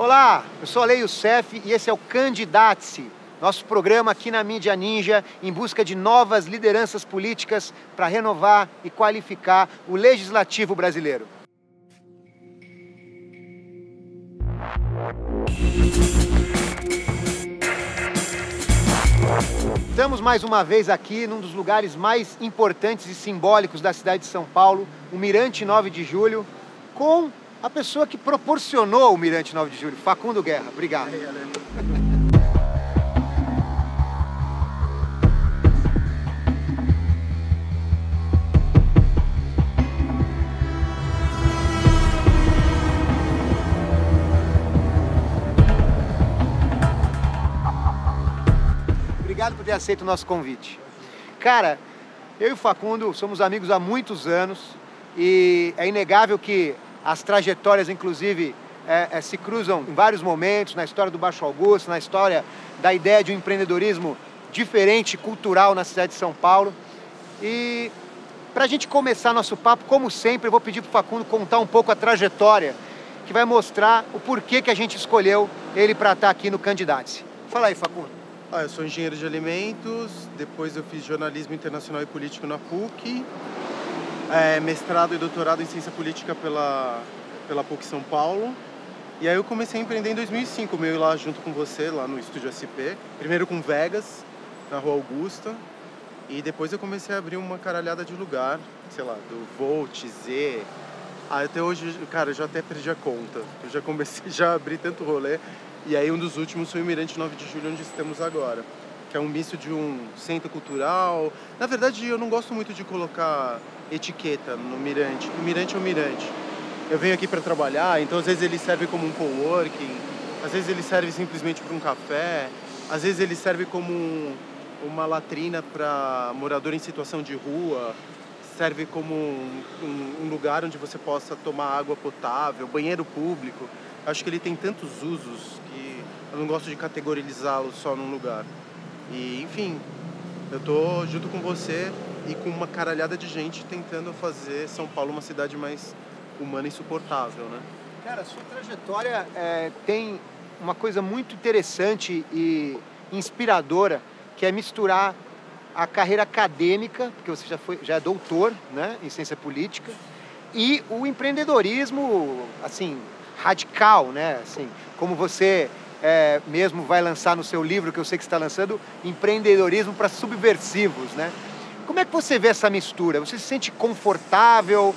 Olá, eu sou Alei Youssef e esse é o Candidate-se, nosso programa aqui na Mídia Ninja em busca de novas lideranças políticas para renovar e qualificar o legislativo brasileiro. Estamos mais uma vez aqui num dos lugares mais importantes e simbólicos da cidade de São Paulo, o Mirante 9 de Julho, com a pessoa que proporcionou o Mirante 9 de Julho, Facundo Guerra. Obrigado. Obrigado por ter aceito o nosso convite. Cara, eu e o Facundo somos amigos há muitos anos e é inegável que as trajetórias, inclusive, se cruzam em vários momentos, na história do Baixo Augusto, na história da ideia de um empreendedorismo diferente, cultural na cidade de São Paulo. E para a gente começar nosso papo, como sempre, eu vou pedir para o Facundo contar um pouco a trajetória que vai mostrar o porquê que a gente escolheu ele para estar aqui no Candidate-se. Fala aí, Facundo. Eu sou engenheiro de alimentos, depois eu fiz jornalismo internacional e político na PUC, mestrado e doutorado em ciência política pela PUC São Paulo. E aí eu comecei a empreender em 2005, meio lá junto com você, lá no Estúdio SP. Primeiro com Vegas, na Rua Augusta, e depois eu comecei a abrir uma caralhada de lugar, sei lá, do Volt, Z. Até hoje, cara, eu já até perdi a conta. Eu já comecei a abrir tanto rolê. E aí um dos últimos foi o Mirante 9 de Julho, onde estamos agora. Que é um misto de um centro cultural. Na verdade, eu não gosto muito de colocar etiqueta no Mirante. O Mirante é o Mirante. Eu venho aqui para trabalhar, então às vezes ele serve como um coworking, às vezes ele serve simplesmente para um café, às vezes ele serve como uma latrina para morador em situação de rua, serve como um lugar onde você possa tomar água potável, banheiro público. Acho que ele tem tantos usos que eu não gosto de categorizá-lo só num lugar. E, enfim, eu tô junto com você e com uma caralhada de gente tentando fazer São Paulo uma cidade mais humana e suportável, né? Cara, a sua trajetória tem uma coisa muito interessante e inspiradora, que é misturar a carreira acadêmica, porque você já é doutor, né, em ciência política, e o empreendedorismo, assim, radical, né? Assim, como você mesmo vai lançar no seu livro, que eu sei que você está lançando, Empreendedorismo para Subversivos, né? Como é que você vê essa mistura? Você se sente confortável?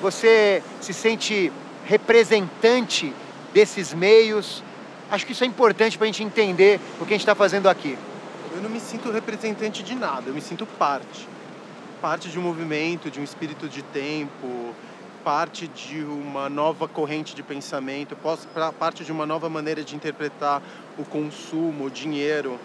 Você se sente representante desses meios? Acho que isso é importante para a gente entender o que a gente está fazendo aqui. Eu não me sinto representante de nada, eu me sinto parte. Parte de um movimento, de um espírito de tempo, parte de uma nova corrente de pensamento, parte de uma nova maneira de interpretar o consumo, o dinheiro.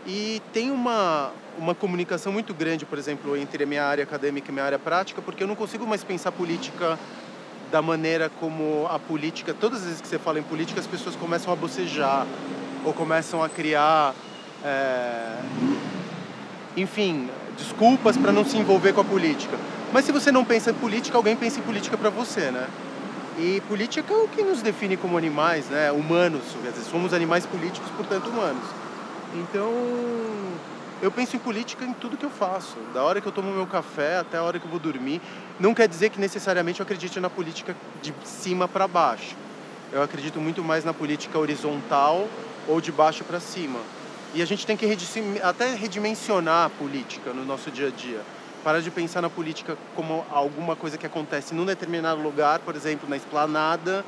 E tem uma comunicação muito grande, por exemplo, entre a minha área acadêmica e a minha área prática, porque eu não consigo mais pensar política da maneira como a política... Todas as vezes que você fala em política, as pessoas começam a bocejar, ou começam a criar, enfim, desculpas para não se envolver com a política. Mas se você não pensa em política, alguém pensa em política para você, né? E política é o que nos define como animais, né? Humanos, quer dizer, somos animais políticos, portanto humanos. Então, eu penso em política em tudo que eu faço. Da hora que eu tomo meu café até a hora que eu vou dormir. Não quer dizer que necessariamente eu acredite na política de cima para baixo. Eu acredito muito mais na política horizontal ou de baixo para cima. E a gente tem que até redimensionar a política no nosso dia a dia. Parar de pensar na política como alguma coisa que acontece num determinado lugar, por exemplo, na esplanada,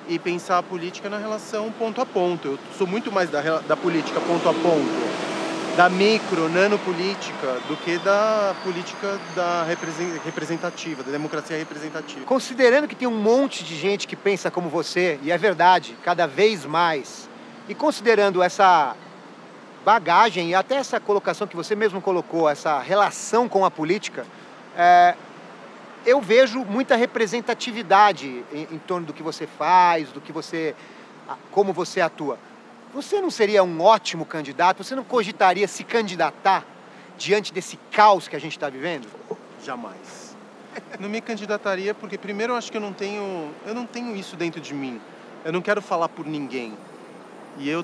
e pensar a política na relação ponto a ponto. Eu sou muito mais da política ponto a ponto, da micro, nanopolítica, do que da política representativa, da democracia representativa. Considerando que tem um monte de gente que pensa como você, e é verdade, cada vez mais, e considerando essa bagagem e até essa colocação que você mesmo colocou, essa relação com a política, eu vejo muita representatividade em torno do que você faz, como você atua. Você não seria um ótimo candidato? Você não cogitaria se candidatar diante desse caos que a gente está vivendo? Jamais. Não me candidataria porque, primeiro, eu acho que eu não tenho isso dentro de mim. Eu não quero falar por ninguém. E eu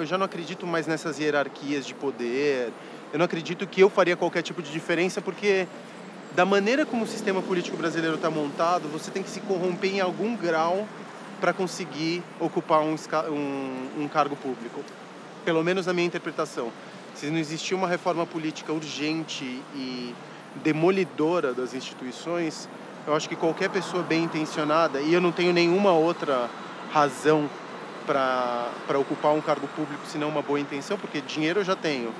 já não acredito mais nessas hierarquias de poder. Eu não acredito que eu faria qualquer tipo de diferença, porque da maneira como o sistema político brasileiro está montado, você tem que se corromper em algum grau para conseguir ocupar um cargo público. Pelo menos na minha interpretação. Se não existir uma reforma política urgente e demolidora das instituições, eu acho que qualquer pessoa bem intencionada, e eu não tenho nenhuma outra razão para ocupar um cargo público senão uma boa intenção, porque dinheiro eu já tenho.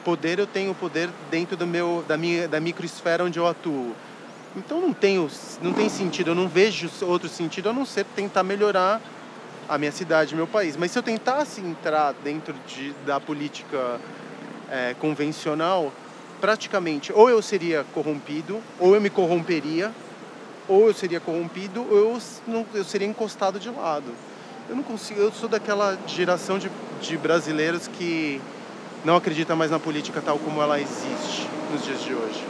Poder eu tenho poder dentro da microesfera onde eu atuo. Então não tem sentido, eu não vejo outro sentido a não ser tentar melhorar a minha cidade, meu país. Mas se eu tentasse entrar dentro da política convencional, praticamente ou eu seria corrompido, ou eu me corromperia, ou eu seria corrompido, ou eu seria encostado de lado. Eu não consigo, eu sou daquela geração de brasileiros que não acredita mais na política tal como ela existe nos dias de hoje.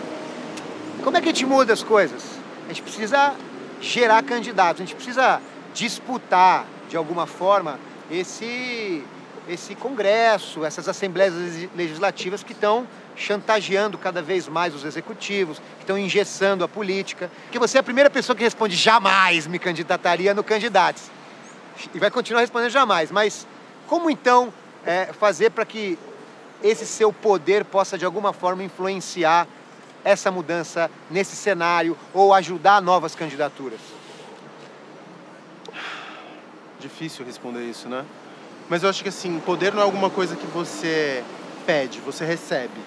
Como é que a gente muda as coisas? A gente precisa gerar candidatos, a gente precisa disputar, de alguma forma, esse congresso, essas assembleias legislativas que estão chantageando cada vez mais os executivos, que estão engessando a política. Porque você é a primeira pessoa que responde jamais me candidataria no Candidatos. E vai continuar respondendo jamais. Mas como então fazer para que esse seu poder possa de alguma forma influenciar essa mudança nesse cenário ou ajudar novas candidaturas? Difícil responder isso, né? Mas eu acho que assim, poder não é alguma coisa que você pede, você recebe,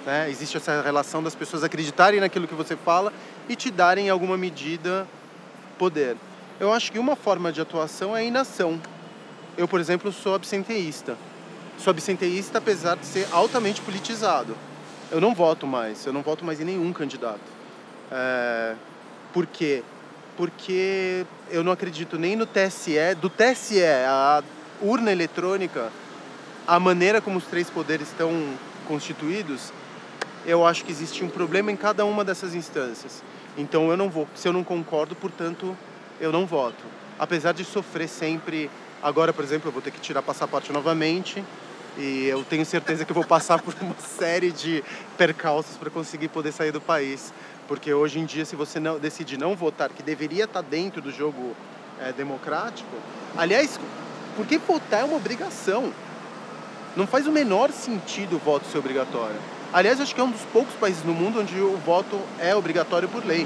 né? Existe essa relação das pessoas acreditarem naquilo que você fala e te darem em alguma medida poder. Eu acho que uma forma de atuação é a inação. Eu, por exemplo, sou absenteísta. Sou absenteísta apesar de ser altamente politizado. Eu não voto mais em nenhum candidato. Por quê? Porque eu não acredito nem no TSE. Do TSE, a urna eletrônica, a maneira como os três poderes estão constituídos, eu acho que existe um problema em cada uma dessas instâncias. Então eu não vou. Se eu não concordo, portanto, eu não voto. Apesar de sofrer sempre. Agora, por exemplo, eu vou ter que tirar passaporte novamente. E eu tenho certeza que eu vou passar por uma série de percalços para conseguir poder sair do país. Porque hoje em dia, se você decidir não votar, que deveria estar dentro do jogo democrático... Aliás, porque votar é uma obrigação. Não faz o menor sentido o voto ser obrigatório. Aliás, acho que é um dos poucos países no mundo onde o voto é obrigatório por lei.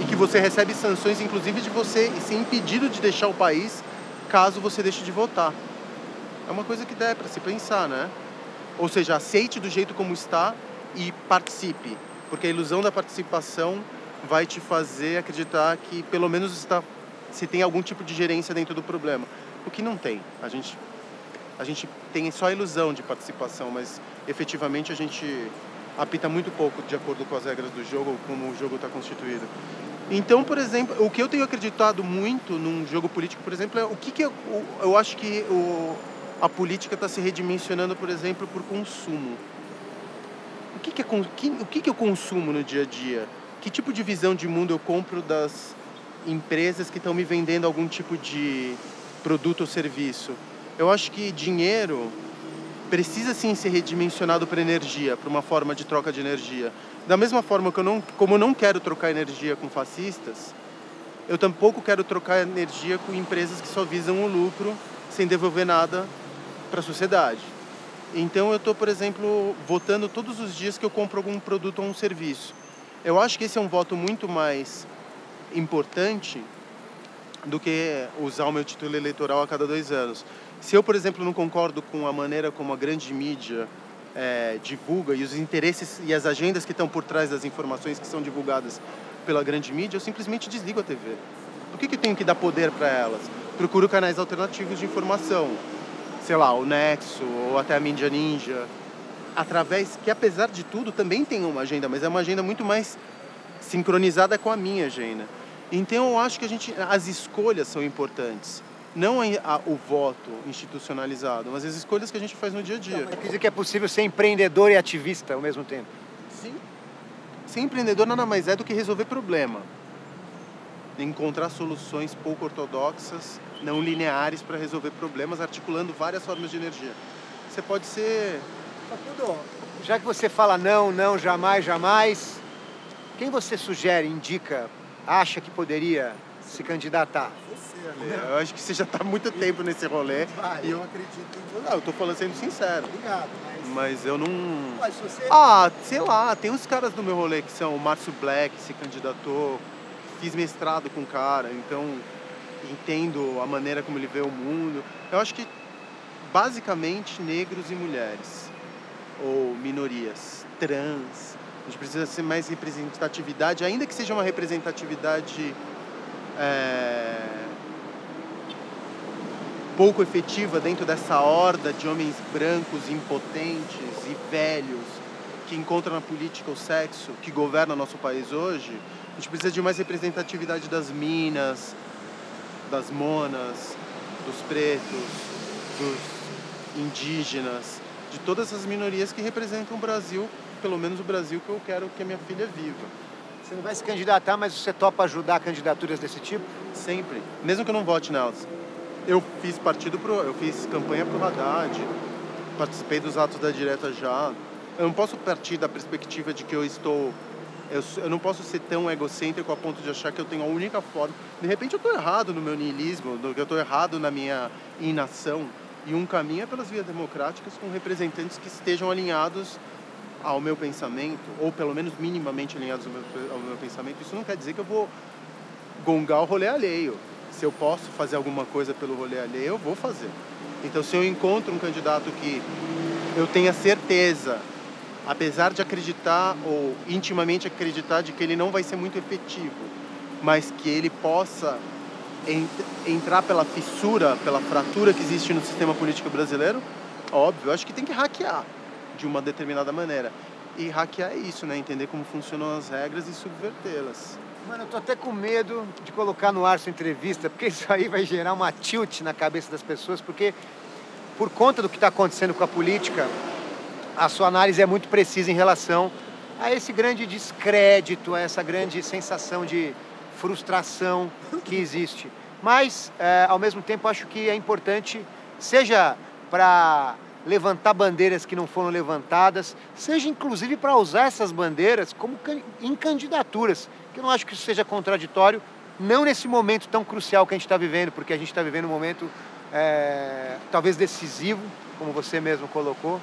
E que você recebe sanções, inclusive, de você ser impedido de deixar o país caso você deixe de votar. É uma coisa que dá para se pensar, né? Ou seja, aceite do jeito como está e participe. Porque a ilusão da participação vai te fazer acreditar que pelo menos se tem algum tipo de gerência dentro do problema. O que não tem. A gente tem só a ilusão de participação, mas efetivamente a gente apita muito pouco de acordo com as regras do jogo, como o jogo está constituído. Então, por exemplo, o que eu tenho acreditado muito num jogo político, por exemplo, é eu acho que a política está se redimensionando, por exemplo, por consumo. O que eu consumo no dia a dia? Que tipo de visão de mundo eu compro das empresas que estão me vendendo algum tipo de produto ou serviço? Eu acho que dinheiro precisa sim ser redimensionado para energia, para uma forma de troca de energia. Da mesma forma que como eu não quero trocar energia com fascistas, eu tampouco quero trocar energia com empresas que só visam o lucro sem devolver nada para a sociedade. Então eu estou, por exemplo, votando todos os dias que eu compro algum produto ou um serviço. Eu acho que esse é um voto muito mais importante do que usar o meu título eleitoral a cada 2 anos. Se eu, por exemplo, não concordo com a maneira como a grande mídia divulga e os interesses e as agendas que estão por trás das informações que são divulgadas pela grande mídia, eu simplesmente desligo a TV. Por que eu tenho que dar poder para elas? Procuro canais alternativos de informação. Sei lá, o Nexo ou até a Mídia Ninja. Que apesar de tudo também tem uma agenda, mas é uma agenda muito mais sincronizada com a minha agenda. Então eu acho que as escolhas são importantes. Não o voto institucionalizado, mas as escolhas que a gente faz no dia a dia. Quer dizer que é possível ser empreendedor e ativista ao mesmo tempo? Sim. Ser empreendedor nada mais é do que resolver problema. encontrar soluções pouco ortodoxas, não lineares para resolver problemas, articulando várias formas de energia. Você pode ser... Facundo, já que você fala não, não, jamais, jamais, quem você sugere, indica, acha que poderia se candidatar? Você, Ale. Eu acho que você já está há muito tempo nesse rolê e eu acredito em você. Não, eu tô falando sendo sincero. Obrigado, mas eu não... Mas você... sei lá, tem uns caras do meu rolê que são o Márcio Black, se candidatou, fiz mestrado com o cara, então entendo a maneira como ele vê o mundo. Eu acho que basicamente negros e mulheres, ou minorias, trans. A gente precisa ser mais representatividade, ainda que seja uma representatividade pouco efetiva dentro dessa horda de homens brancos, impotentes e velhos que encontram na política o sexo que governa nosso país hoje. A gente precisa de mais representatividade das minas, das monas, dos pretos, dos indígenas, de todas essas minorias que representam o Brasil, pelo menos o Brasil que eu quero que a minha filha viva. Você não vai se candidatar, mas você topa ajudar candidaturas desse tipo? Sempre, mesmo que eu não vote nelas. Eu fiz campanha pro Haddad, participei dos atos da direta já. Eu não posso partir da perspectiva de que eu não posso ser tão egocêntrico a ponto de achar que eu tenho a única forma. De repente eu estou errado no meu niilismo, eu estou errado na minha inação. E um caminho é pelas vias democráticas com representantes que estejam alinhados ao meu pensamento, ou pelo menos minimamente alinhados ao meu pensamento. Isso não quer dizer que eu vou gongar o rolê alheio. Se eu posso fazer alguma coisa pelo rolê alheio, eu vou fazer. Então, se eu encontro um candidato que eu tenha certeza, apesar de acreditar ou intimamente acreditar de que ele não vai ser muito efetivo, mas que ele possa entrar pela fissura, pela fratura que existe no sistema político brasileiro, óbvio, eu acho que tem que hackear de uma determinada maneira. E hackear é isso, né? Entender como funcionam as regras e subvertê-las. Mano, eu tô até com medo de colocar no ar sua entrevista, porque isso aí vai gerar uma tilt na cabeça das pessoas, porque por conta do que está acontecendo com a política, a sua análise é muito precisa em relação a esse grande descrédito, a essa grande sensação de frustração que existe. Mas, ao mesmo tempo, acho que é importante, seja para levantar bandeiras que não foram levantadas, seja inclusive para usar essas bandeiras como em candidaturas, que eu não acho que isso seja contraditório, não nesse momento tão crucial que a gente está vivendo, porque a gente está vivendo um momento talvez decisivo, como você mesmo colocou.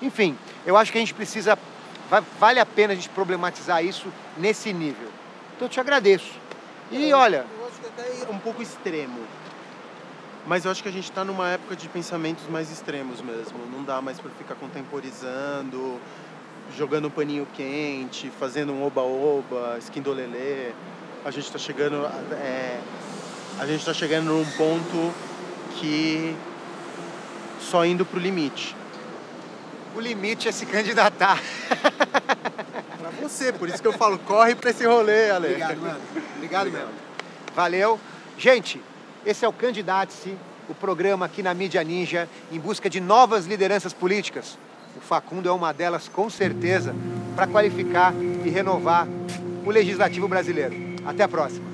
Enfim, eu acho que a gente precisa, vale a pena a gente problematizar isso nesse nível. Então eu te agradeço. E olha... Eu acho que até é um pouco extremo. Mas eu acho que a gente está numa época de pensamentos mais extremos mesmo. Não dá mais para ficar contemporizando, jogando um paninho quente, fazendo um oba-oba, esquindolelê. A gente está chegando num ponto que só indo pro limite. O limite é se candidatar. Pra você, por isso que eu falo, corre pra esse rolê, Ale. Obrigado, mano. Obrigado mesmo. Valeu. Gente, esse é o Candidate-se, o programa aqui na Mídia Ninja, em busca de novas lideranças políticas. O Facundo é uma delas, com certeza, para qualificar e renovar o legislativo brasileiro. Até a próxima.